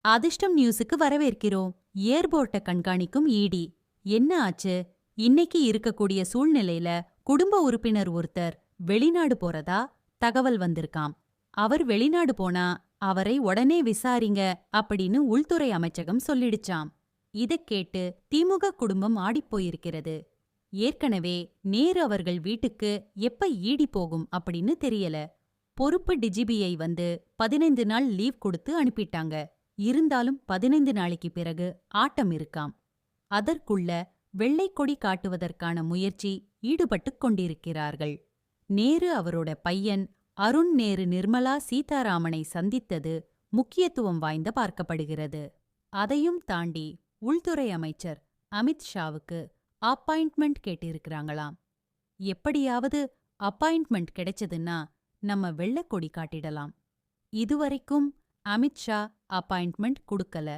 அதிர்ஷ்டம் நியூஸுக்கு வரவேற்கிறோம். ஏர்போர்ட்ட கண்காணிக்கும் ஈடி. என்ன ஆச்சு? இன்னைக்கு இருக்கக்கூடிய சூழ்நிலையில குடும்ப உறுப்பினர் ஒருத்தர் வெளிநாடு போறதா தகவல் வந்திருக்காம். அவர் வெளிநாடு போனா அவரை உடனே விசாரிங்க அப்படின்னு உள்துறை அமைச்சகம் சொல்லிடுச்சாம். இதக் கேட்டு திமுக குடும்பம் ஆடிப்போயிருக்கிறது. ஏற்கனவே நேரு அவர்கள் வீட்டுக்கு எப்ப ஈடி போகும் அப்படின்னு தெரியல. பொறுப்பு டிஜிபியை வந்து 15 நாள் லீவ் கொடுத்து அனுப்பிட்டாங்க. இருந்தாலும் 15 நாளைக்கு பிறகு ஆட்டம் இருக்காம். அதற்குள்ள வெள்ளைக்கொடி காட்டுவதற்கான முயற்சி ஈடுபட்டுக் கொண்டிருக்கிறார்கள். நேரு அவரோட பையன் அருண் நேரு நிர்மலா சீதாராமனை சந்தித்தது முக்கியத்துவம் வாய்ந்த பார்க்கப்படுகிறது. அதையும் தாண்டி உள்துறை அமைச்சர் அமித் ஷாவுக்கு அப்பாயின்ட்மெண்ட் கேட்டிருக்கிறாங்களாம். எப்படியாவது அப்பாயின்ட்மெண்ட் கிடைச்சதுன்னா நம்ம வெள்ளைக்கொடி காட்டிடலாம். இதுவரைக்கும் அமித்ஷா அப்பாயின்ட்மெண்ட் கொடுக்கல.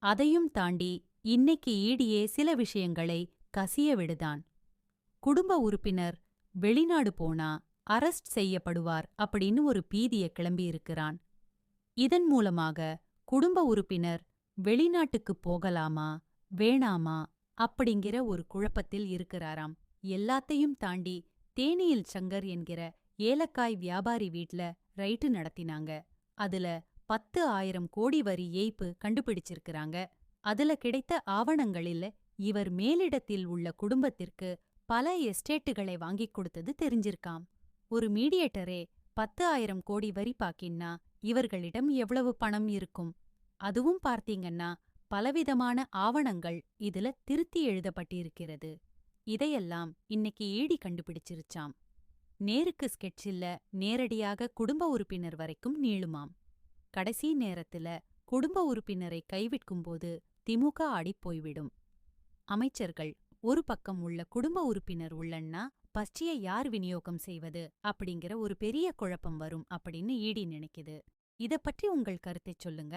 அதையும் தாண்டி இன்னைக்கு ஈடியே சில விஷயங்களை கசிய விடுதான். குடும்ப உறுப்பினர் வெளிநாடு போனா அரெஸ்ட் செய்யப்படுவார் அப்படின்னு ஒரு பீதிய கிளம்பியிருக்கிறான். இதன் மூலமாக குடும்ப உறுப்பினர் வெளிநாட்டுக்கு போகலாமா வேணாமா அப்படிங்கிற ஒரு குழப்பத்தில் இருக்கிறாராம். எல்லாத்தையும் தாண்டி தேனியில் சங்கர் என்கிற ஏலக்காய் வியாபாரி வீட்ல ரைட்டு நடத்தினாங்க. அதுல 10,000 கோடி வரி ஏய்ப்பு கண்டுபிடிச்சிருக்கிறாங்க. அதுல கிடைத்த ஆவணங்களில் இவர் மேலிடத்தில் உள்ள குடும்பத்திற்கு பல எஸ்டேட்டுகளை வாங்கிக் கொடுத்தது தெரிஞ்சிருக்காம். ஒரு மீடியேட்டரே 10,000 கோடி வரி பாக்கின்னா இவர்களிடம் எவ்வளவு பணம் இருக்கும்? அதுவும் பார்த்தீங்கன்னா பலவிதமான ஆவணங்கள் இதுல திருத்தி எழுதப்பட்டிருக்கிறது. இதையெல்லாம் இன்னைக்கு ஈடி கண்டுபிடிச்சிருச்சாம். நேருக்கு ஸ்கெட்சில்ல நேரடியாக குடும்ப உறுப்பினர் வரைக்கும் நீளுமாம். கடைசி நேரத்துல குடும்ப உறுப்பினரை கைவிட்கும்போது திமுக ஆடிப்போய்விடும். அமைச்சர்கள் ஒரு பக்கம் உள்ள குடும்ப உறுப்பினர் உள்ளன்னா பஸ்டியை யார் விநியோகம் செய்வது அப்படிங்கிற ஒரு பெரிய குழப்பம் வரும் அப்படின்னு ஈடி நினைக்குது. இத பற்றி உங்கள் கருத்தைச் சொல்லுங்க.